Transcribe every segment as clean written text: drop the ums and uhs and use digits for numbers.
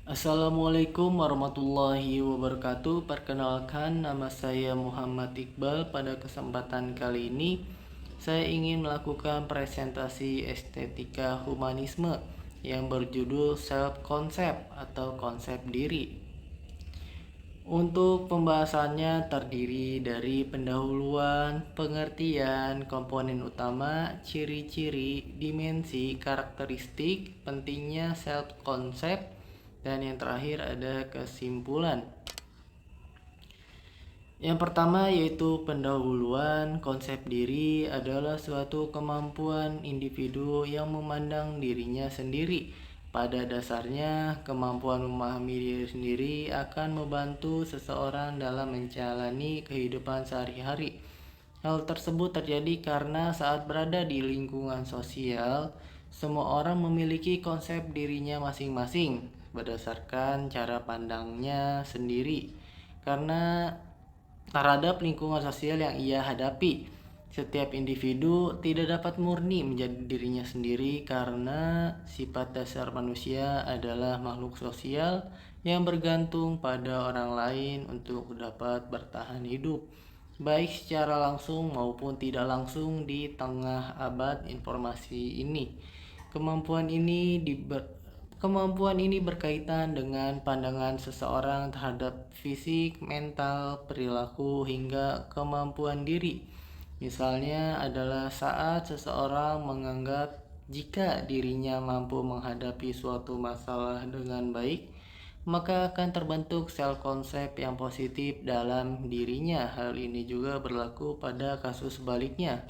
Assalamualaikum warahmatullahi wabarakatuh. Perkenalkan, nama saya Muhammad Iqbal. Pada kesempatan kali ini, saya ingin melakukan presentasi estetika humanisme yang berjudul self concept atau konsep diri. Untuk pembahasannya terdiri dari pendahuluan, pengertian, komponen utama, ciri-ciri, dimensi, karakteristik, pentingnya self concept, dan yang terakhir ada kesimpulan. Yang pertama yaitu pendahuluan. Konsep diri adalah suatu kemampuan individu yang memandang dirinya sendiri. Pada dasarnya, kemampuan memahami diri sendiri akan membantu seseorang dalam menjalani kehidupan sehari-hari. Hal tersebut terjadi karena saat berada di lingkungan sosial, semua orang memiliki konsep dirinya masing-masing berdasarkan cara pandangnya sendiri. Karena terhadap lingkungan sosial yang ia hadapi, setiap individu tidak dapat murni menjadi dirinya sendiri karena sifat dasar manusia adalah makhluk sosial yang bergantung pada orang lain untuk dapat bertahan hidup, baik secara langsung maupun tidak langsung di tengah abad informasi ini. Kemampuan ini berkaitan dengan pandangan seseorang terhadap fisik, mental, perilaku, hingga kemampuan diri. Misalnya adalah saat seseorang menganggap jika dirinya mampu menghadapi suatu masalah dengan baik, maka akan terbentuk self concept yang positif dalam dirinya. Hal ini juga berlaku pada kasus sebaliknya.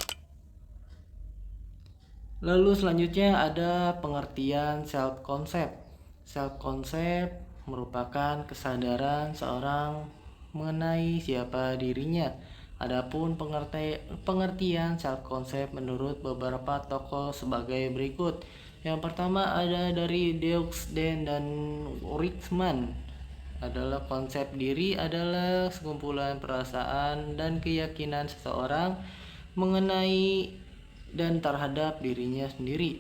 Lalu selanjutnya ada pengertian self concept. Self concept merupakan kesadaran seorang mengenai siapa dirinya. Adapun pengertian self concept menurut beberapa tokoh sebagai berikut. Yang pertama ada dari Deux dan Rickman. Adalah konsep diri adalah sekumpulan perasaan dan keyakinan seseorang mengenai dan terhadap dirinya sendiri.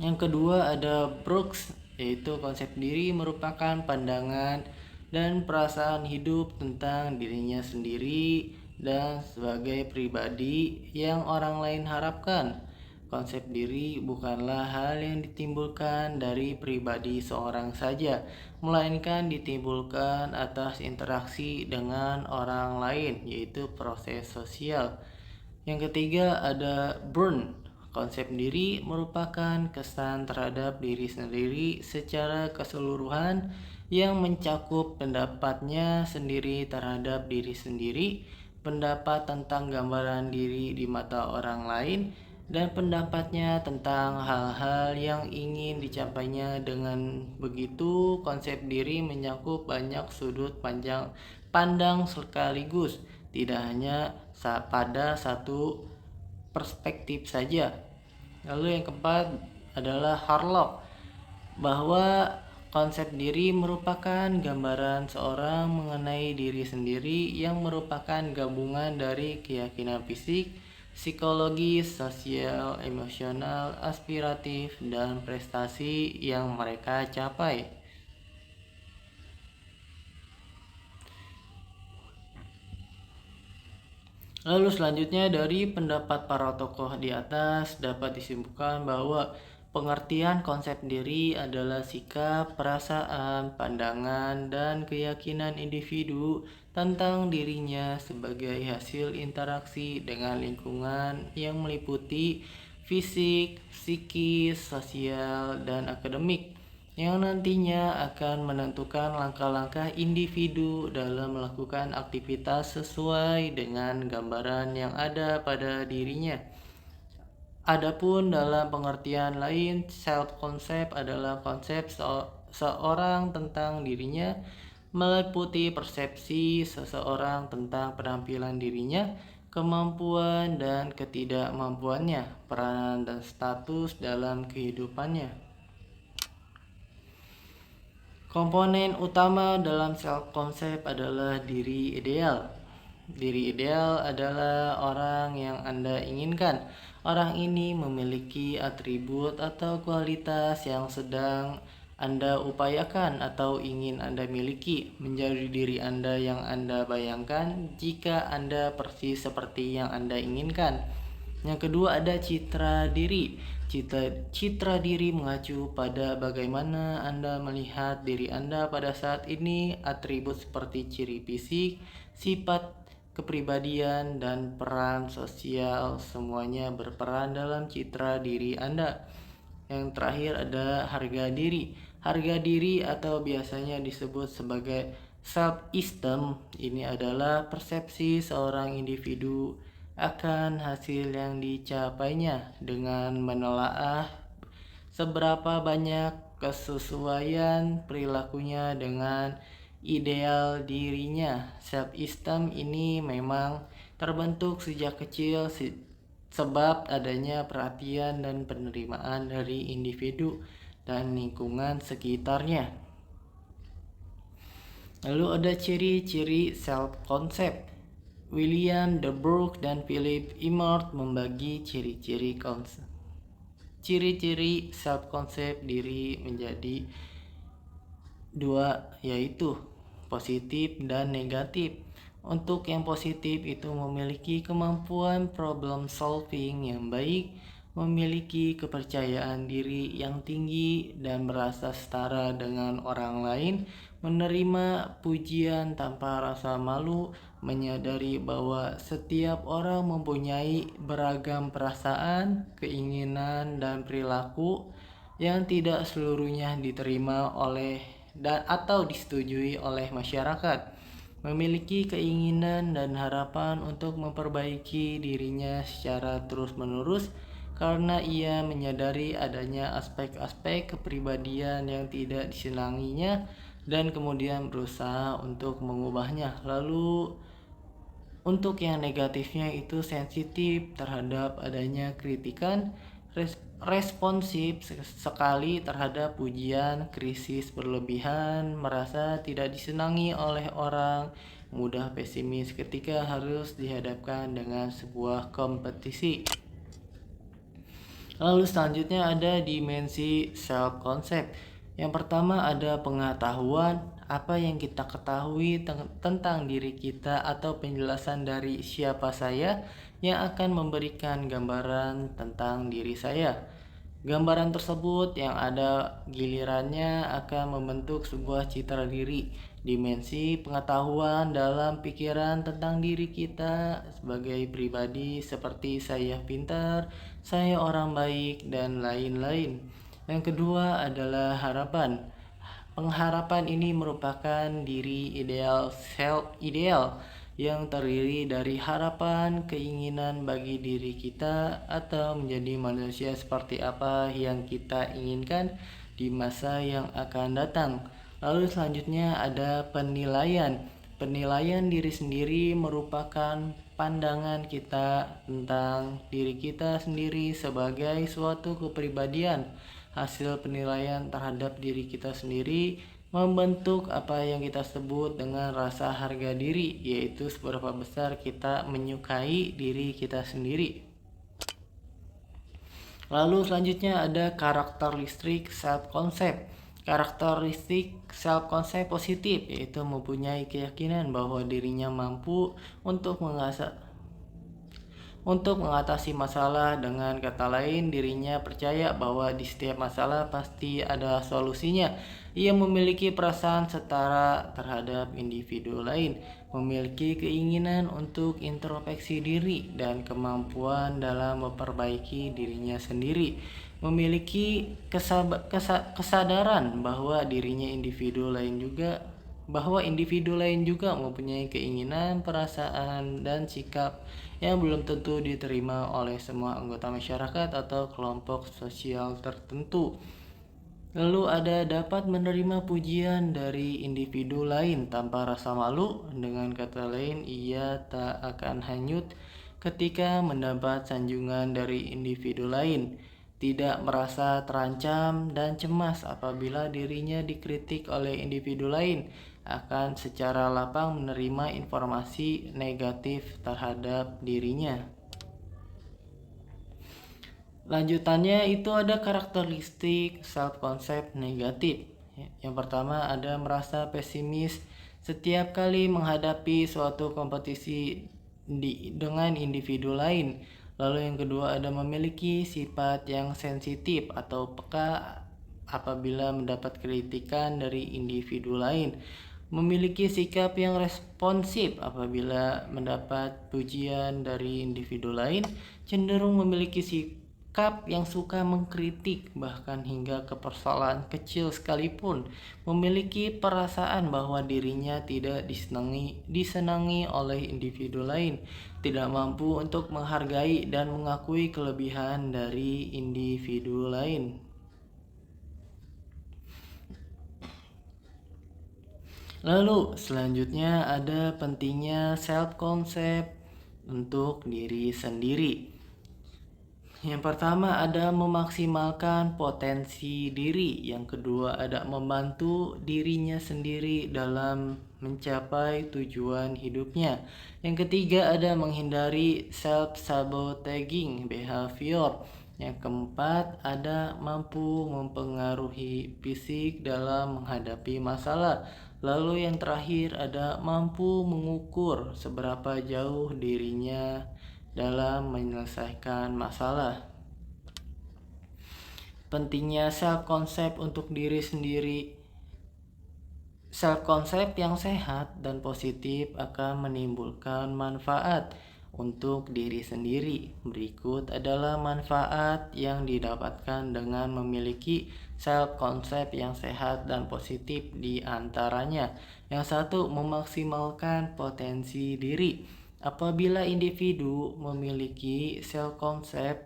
Yang kedua ada Brooks, yaitu konsep diri merupakan pandangan dan perasaan hidup tentang dirinya sendiri dan sebagai pribadi yang orang lain harapkan. Konsep diri bukanlah hal yang ditimbulkan dari pribadi seorang saja, melainkan ditimbulkan atas interaksi dengan orang lain, yaitu proses sosial. Yang ketiga ada Burn. Konsep diri merupakan kesan terhadap diri sendiri secara keseluruhan yang mencakup pendapatnya sendiri terhadap diri sendiri, pendapat tentang gambaran diri di mata orang lain, dan pendapatnya tentang hal-hal yang ingin dicapainya. Dengan begitu, konsep diri mencakup banyak sudut pandang sekaligus, tidak hanya pada satu perspektif saja. Lalu yang keempat adalah Harlock, bahwa konsep diri merupakan gambaran seorang mengenai diri sendiri yang merupakan gabungan dari keyakinan fisik, psikologis, sosial, emosional, aspiratif, dan prestasi yang mereka capai. Lalu selanjutnya dari pendapat para tokoh di atas dapat disimpulkan bahwa pengertian konsep diri adalah sikap, perasaan, pandangan, dan keyakinan individu tentang dirinya sebagai hasil interaksi dengan lingkungan yang meliputi fisik, psikis, sosial, dan akademik, yang nantinya akan menentukan langkah-langkah individu dalam melakukan aktivitas sesuai dengan gambaran yang ada pada dirinya. Adapun dalam pengertian lain, self concept adalah konsep seorang tentang dirinya, meliputi persepsi seseorang tentang penampilan dirinya, kemampuan dan ketidakmampuannya, peranan dan status dalam kehidupannya. Komponen utama dalam self concept adalah diri ideal. Diri ideal adalah orang yang Anda inginkan. Orang ini memiliki atribut atau kualitas yang sedang Anda upayakan atau ingin Anda miliki, menjadi diri Anda yang Anda bayangkan jika Anda persis seperti yang Anda inginkan. Yang kedua ada citra diri. Citra diri mengacu pada bagaimana Anda melihat diri Anda pada saat ini. Atribut seperti ciri fisik, sifat kepribadian, dan peran sosial semuanya berperan dalam citra diri Anda. Yang terakhir ada harga diri. Harga diri atau biasanya disebut sebagai self-esteem ini adalah persepsi seorang individu akan hasil yang dicapainya dengan menelaah seberapa banyak kesesuaian perilakunya dengan ideal dirinya. Self-esteem ini memang terbentuk sejak kecil sebab adanya perhatian dan penerimaan dari individu dan lingkungan sekitarnya. Lalu ada ciri-ciri self-concept. William de Burgh dan Philip Immert membagi ciri-ciri self-concept diri menjadi dua, yaitu positif dan negatif. Untuk yang positif itu memiliki kemampuan problem solving yang baik, memiliki kepercayaan diri yang tinggi dan merasa setara dengan orang lain, menerima pujian tanpa rasa malu, menyadari bahwa setiap orang mempunyai beragam perasaan, keinginan, dan perilaku yang tidak seluruhnya diterima oleh dan atau disetujui oleh masyarakat, memiliki keinginan dan harapan untuk memperbaiki dirinya secara terus-menerus karena ia menyadari adanya aspek-aspek kepribadian yang tidak disenanginya dan kemudian berusaha untuk mengubahnya. Lalu untuk yang negatifnya itu sensitif terhadap adanya kritikan, responsif sekali terhadap pujian, krisis berlebihan, merasa tidak disenangi oleh orang, mudah pesimis ketika harus dihadapkan dengan sebuah kompetisi. Lalu selanjutnya ada dimensi self-concept. Yang pertama ada pengetahuan, apa yang kita ketahui tentang diri kita atau penjelasan dari siapa saya yang akan memberikan gambaran tentang diri saya. Gambaran tersebut yang ada gilirannya akan membentuk sebuah citra diri. Dimensi pengetahuan dalam pikiran tentang diri kita sebagai pribadi seperti saya pintar, saya orang baik, dan lain-lain. Yang kedua adalah harapan. Pengharapan ini merupakan diri ideal, self ideal yang terdiri dari harapan, keinginan bagi diri kita atau menjadi manusia seperti apa yang kita inginkan di masa yang akan datang. Lalu selanjutnya ada penilaian. Penilaian diri sendiri merupakan pandangan kita tentang diri kita sendiri sebagai suatu kepribadian. Hasil penilaian terhadap diri kita sendiri membentuk apa yang kita sebut dengan rasa harga diri, yaitu seberapa besar kita menyukai diri kita sendiri. Lalu selanjutnya ada karakteristik self-concept. Karakteristik self-concept positif yaitu mempunyai keyakinan bahwa dirinya mampu untuk mengatasi masalah. Dengan kata lain, dirinya percaya bahwa di setiap masalah pasti ada solusinya. Ia memiliki perasaan setara terhadap individu lain, memiliki keinginan untuk introspeksi diri dan kemampuan dalam memperbaiki dirinya sendiri, memiliki kesadaran bahwa individu lain juga mempunyai keinginan, perasaan, dan sikap yang belum tentu diterima oleh semua anggota masyarakat atau kelompok sosial tertentu. Lalu ada dapat menerima pujian dari individu lain tanpa rasa malu. Dengan kata lain, ia tak akan hanyut ketika mendapat sanjungan dari individu lain, tidak merasa terancam dan cemas apabila dirinya dikritik oleh individu lain, akan secara lapang menerima informasi negatif terhadap dirinya. Lanjutannya itu ada karakteristik self-concept negatif. Yang pertama ada merasa pesimis setiap kali menghadapi suatu kompetisi dengan individu lain. Lalu yang kedua ada memiliki sifat yang sensitif atau peka apabila mendapat kritikan dari individu lain. Memiliki sikap yang responsif apabila mendapat pujian dari individu lain. Cenderung memiliki sikap yang suka mengkritik bahkan hingga ke persoalan kecil sekalipun. Memiliki perasaan bahwa dirinya tidak disenangi oleh individu lain. Tidak mampu untuk menghargai dan mengakui kelebihan dari individu lain. Lalu selanjutnya ada pentingnya self-concept untuk diri sendiri. Yang pertama ada memaksimalkan potensi diri. Yang kedua ada membantu dirinya sendiri dalam mencapai tujuan hidupnya. Yang ketiga ada menghindari self-sabotaging behavior. Yang keempat ada mampu mempengaruhi fisik dalam menghadapi masalah. Lalu yang terakhir ada mampu mengukur seberapa jauh dirinya dalam menyelesaikan masalah. Pentingnya self-concept untuk diri sendiri. Self-concept yang sehat dan positif akan menimbulkan manfaat untuk diri sendiri. Berikut adalah manfaat yang didapatkan dengan memiliki self-concept yang sehat dan positif di antaranya. Yang satu, memaksimalkan potensi diri. Apabila individu memiliki self-concept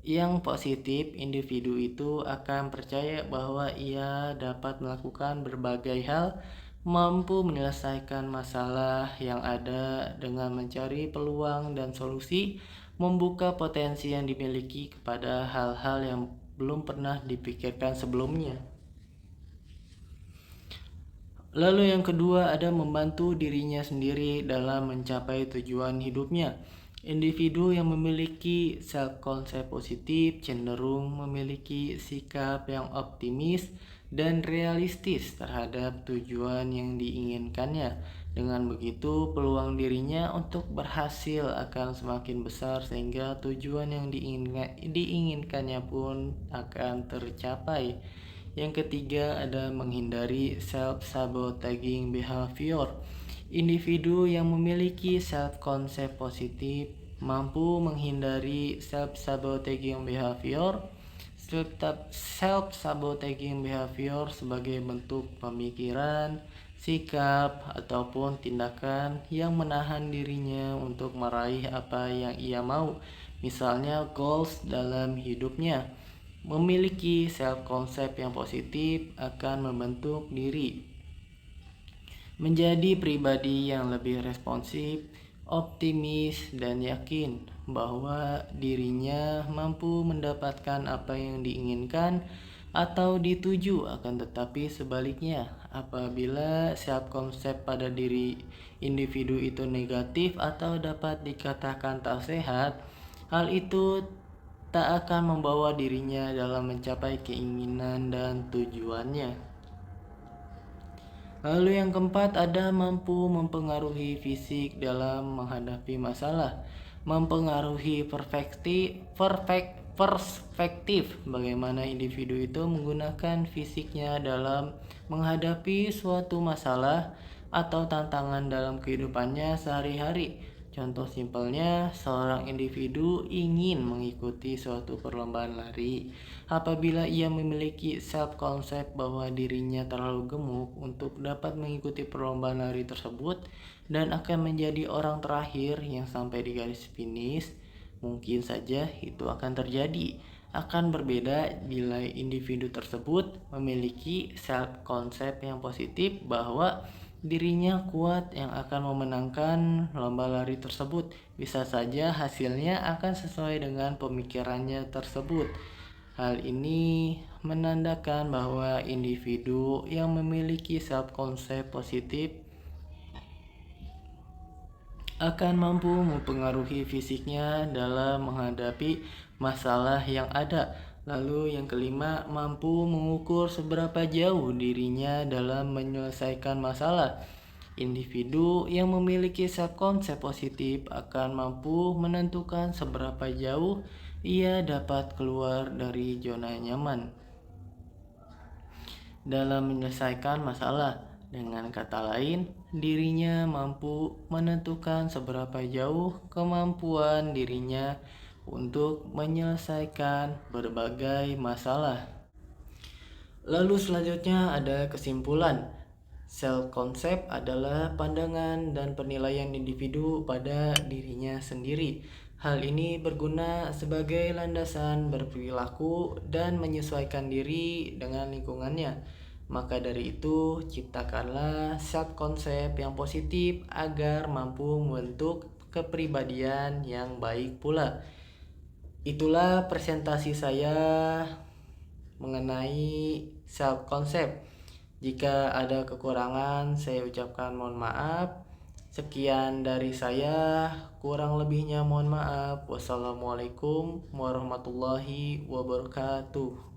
yang positif, individu itu akan percaya bahwa ia dapat melakukan berbagai hal, mampu menyelesaikan masalah yang ada dengan mencari peluang dan solusi, membuka potensi yang dimiliki kepada hal-hal yang belum pernah dipikirkan sebelumnya. Lalu yang kedua ada membantu dirinya sendiri dalam mencapai tujuan hidupnya. Individu yang memiliki self-concept positif cenderung memiliki sikap yang optimis dan realistis terhadap tujuan yang diinginkannya. Dengan begitu, peluang dirinya untuk berhasil akan semakin besar sehingga tujuan yang diinginkannya pun akan tercapai. Yang ketiga ada menghindari self-sabotaging behavior. Individu yang memiliki self-concept positif mampu menghindari self-sabotaging behavior. Self-sabotaging behavior sebagai bentuk pemikiran, sikap, ataupun tindakan yang menahan dirinya untuk meraih apa yang ia mau, misalnya goals dalam hidupnya. Memiliki self-concept yang positif akan membentuk diri menjadi pribadi yang lebih responsif, optimis, dan yakin bahwa dirinya mampu mendapatkan apa yang diinginkan atau dituju. Akan tetapi sebaliknya, apabila self-concept pada diri individu itu negatif atau dapat dikatakan tak sehat, hal itu tak akan membawa dirinya dalam mencapai keinginan dan tujuannya. Lalu yang keempat ada mampu mempengaruhi fisik dalam menghadapi masalah. Mempengaruhi perspektif bagaimana individu itu menggunakan fisiknya dalam menghadapi suatu masalah atau tantangan dalam kehidupannya sehari-hari. Contoh simpelnya, seorang individu ingin mengikuti suatu perlombaan lari. Apabila ia memiliki self-concept bahwa dirinya terlalu gemuk untuk dapat mengikuti perlombaan lari tersebut dan akan menjadi orang terakhir yang sampai di garis finish, mungkin saja itu akan terjadi. Akan berbeda bila individu tersebut memiliki self-concept yang positif bahwa dirinya kuat yang akan memenangkan lomba lari tersebut. Bisa saja hasilnya akan sesuai dengan pemikirannya tersebut. Hal ini menandakan bahwa individu yang memiliki self-konsep positif akan mampu mempengaruhi fisiknya dalam menghadapi masalah yang ada. Lalu yang kelima, mampu mengukur seberapa jauh dirinya dalam menyelesaikan masalah. Individu yang memiliki self-konsep positif akan mampu menentukan seberapa jauh ia dapat keluar dari zona nyaman dalam menyelesaikan masalah. Dengan kata lain, dirinya mampu menentukan seberapa jauh kemampuan dirinya untuk menyelesaikan berbagai masalah. Lalu selanjutnya ada kesimpulan. Self-concept adalah pandangan dan penilaian individu pada dirinya sendiri. Hal ini berguna sebagai landasan berperilaku dan menyesuaikan diri dengan lingkungannya. Maka dari itu, ciptakanlah self-concept yang positif agar mampu membentuk kepribadian yang baik pula. Itulah presentasi saya mengenai self-concept. Jika ada kekurangan, saya ucapkan mohon maaf. Sekian dari saya, kurang lebihnya mohon maaf. Wassalamualaikum warahmatullahi wabarakatuh.